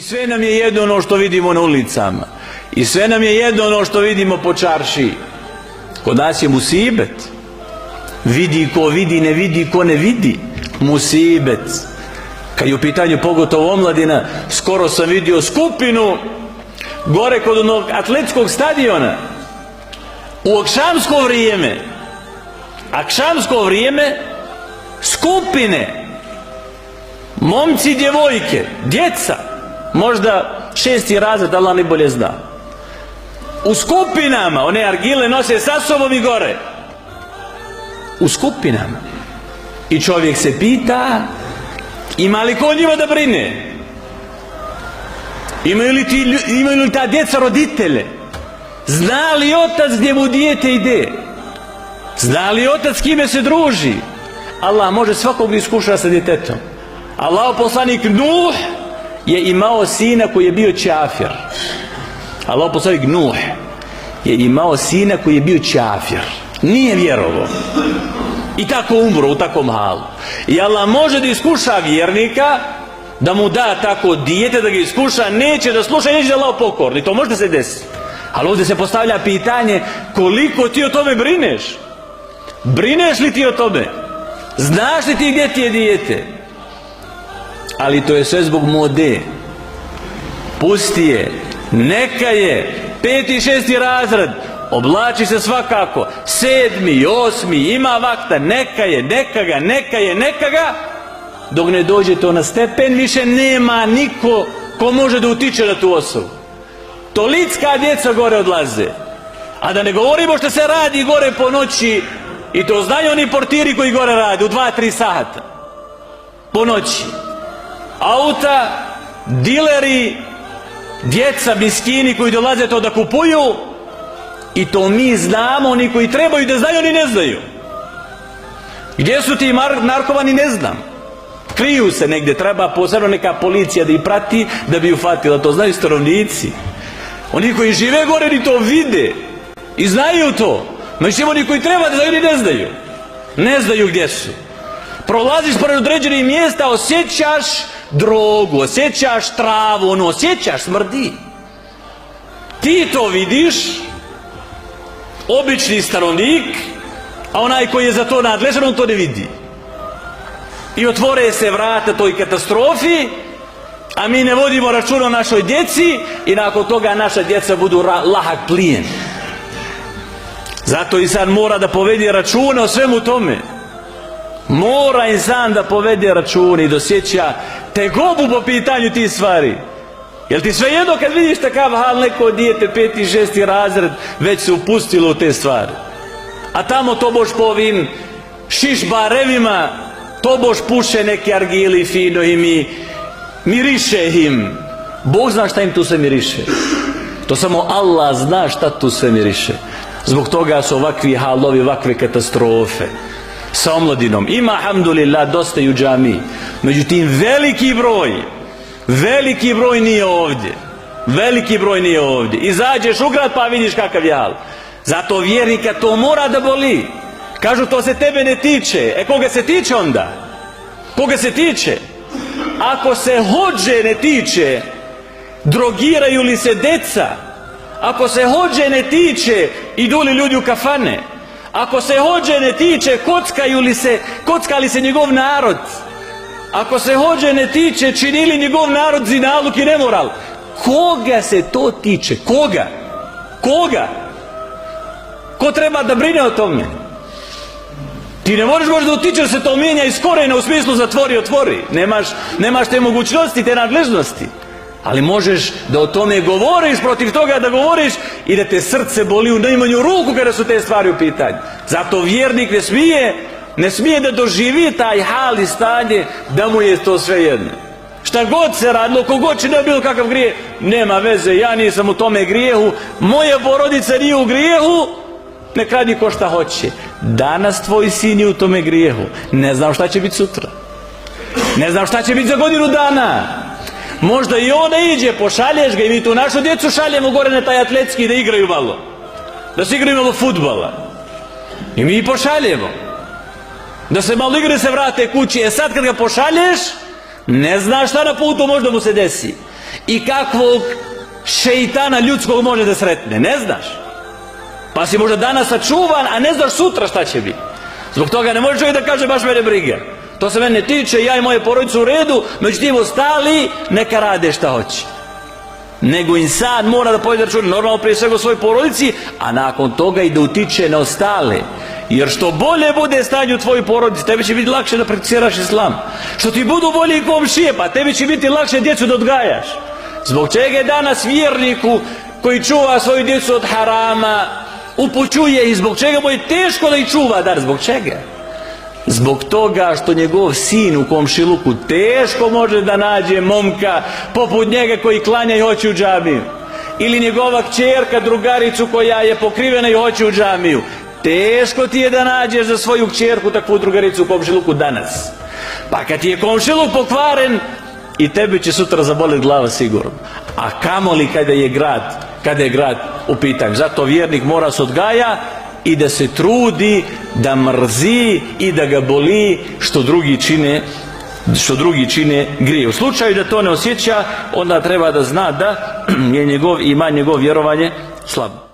sve nam je jedno ono što vidimo na ulicama. I sve nam je jedno ono što vidimo po čaršiji. Kod nas je musibet. Vidi ko vidi, ne vidi ko ne vidi. Musibet. Kad je u pitanju pogotovo omladina, skoro sam vidio skupinu gore kod onog atletskog stadiona. U akšamsko vrijeme skupine, momci i djevojke, djeca, možda 6. razred, Allah najbolje zna, u skupinama, one argile nose sa sobom i gore, u skupinama. I čovjek se pita, ima li ko njima da brine? Imaju li ta djeca roditelje? Zna li otac gdje mu dijete ide? Zna li otac s kime se druži? Allah može svakog iskušati sa djetetom. Allahov poslanik Nuh je imao sina koji je bio čafir. Allahov poslanik Nuh je imao sina koji je bio čafir. Nije vjerovao. I tako umro u takvom halu. I Allah može da iskuša vjernika, da mu da tako dijete, da ga iskuša, neće da sluša, neće da Allah pokorni. To može da se desi. Ali ovdje se postavlja pitanje, koliko ti o tome brineš? Brineš li ti o tome? Znaš li ti gdje ti je dijete? Ali to je sve zbog mode. Pusti je, neka je 5. i 6. razred, oblači se svakako, 7., 8., ima vakta, neka ga, dok ne dođe to na stepen, više nema niko ko može da utiče na tu osobu. Tolicka djeca gore odlaze. A da ne govorimo što se radi gore po noći, i to znaju oni portiri koji gore rade u 2-3 sata po noći. Auta, dileri, djeca, miskini koji dolaze to da kupuju, i to mi znamo, oni koji trebaju da znaju, oni ne znaju. Gdje su ti narkomani, ne znam. Kriju se negdje, treba posebno neka policija da ih prati da bi ufatila, to znaju stanovnici. Oni koji žive gore, oni to vide i znaju to. Međutim, oni koji treba da znaju, oni ne znaju. Ne znaju gdje su. Prolaziš pored određenih mjesta, osjećaš drogu, osjećaš travu, ono, osjećaš, smrdi. Ti to vidiš, obični stanovnik, a onaj koji je za to nadležan, on to ne vidi. I otvore se vrata toj katastrofi, a mi ne vodimo računa o našoj djeci i nakon toga naša djeca budu lahak plijen. Zato insan mora da povede računa o svemu tome. Mora insan da povede računa i dosjeća tegobu po pitanju tih stvari. Jel ti svejedno kad vidiš takav hal, neko dijete 5. i 6. razred već se upustilo u te stvari, a tamo tobož po ovim šišbarevima tobož puše neki argili fino i miriše im. Bog zna šta im tu sve miriše. To samo Allah zna šta tu sve miriše. Zbog toga su ovakvi halovi, ovakve katastrofe sa omladinom. Ima, alhamdulillah, dosta i u džami. Međutim, veliki broj nije ovdje. Veliki broj nije ovdje. Izađeš u grad pa vidiš kakav je hal. Zato vjernika to mora da boli. Kažu, to se tebe ne tiče. Koga se tiče onda? Koga se tiče? Ako se hodže ne tiče, drogiraju li se deca? Ako se hodže ne tiče, idu li ljudi u kafane? Ako se hodže ne tiče, kocka li se njegov narod? Ako se hodže ne tiče, čini li njegov narod zinaluk i nemoral? Koga se to tiče? Koga? Ko treba da brine o tome? Ti ne možeš možda utići da se to mijenja iz korena u smislu zatvori, otvori. Nemaš te mogućnosti, te nadležnosti. Ali možeš da o tome govoriš, protiv toga da govoriš i da te srce boli u najmanju ruku kada su te stvari u pitanju. Zato vjernik ne smije da doživi taj hal i stanje da mu je to sve jedno. Šta god se radilo, kogod će ne bilo kakav grijeh, nema veze, ja nisam u tome grijehu, moja porodica nije u grijehu, nek radi ko šta hoće. Danas tvoj sin je u tome grijehu, ne znam šta će biti sutra, ne znam šta će biti za godinu dana. Možda i ona iđe, pošalješ ga i mi tu našu djecu šaljemo gore na taj atletski da igraju malo, da se igraju malo fudbala, i mi ih pošaljemo da se malo igre, se vrate kući. Sad kad ga pošalješ, ne znaš šta na putu možda mu se desi. i kakvog šeitana ljudskog može da sretne, ne znaš. Pa si možda danas sačuvan, a ne znaš sutra šta će biti. Zbog toga ne može čovjek da kaže baš mene briga. To se mene tiče, ja i moje porodice u redu, međutim ostali neka rade šta hoće. Nego insan mora da povede računa, normalno prije svega u svojoj porodici, a nakon toga i da utiče na ostale. Jer što bolje bude stanje u tvojoj porodici, tebi će biti lakše da prakticiraš islam. Što ti budu bolji komšije, pa tebi će biti lakše djecu da odgajaš. Zbog čega je danas vjerniku koji čuva svoju djecu od harama, upućuje i zbog čega mu je teško da ih čuva, dar zbog čega? Zbog toga što njegov sin u komšiluku teško može da nađe momka poput njega koji klanja i hoće u džamiju. Ili njegova kćerka, drugaricu koja je pokrivena i hoće u džamiju. Teško ti je da nađeš za svoju kćerku takvu drugaricu u komšiluku danas. Pa kad ti je komšiluk pokvaren, i tebi će sutra zaboliti glava sigurno. A kamoli kada je grad u pitanju. Zato vjernik mora se odgaja i da se trudi, da mrzi i da ga boli što drugi čine grije. U slučaju da to ne osjeća, onda treba da zna da je njegov iman, njegovo vjerovanje slabo.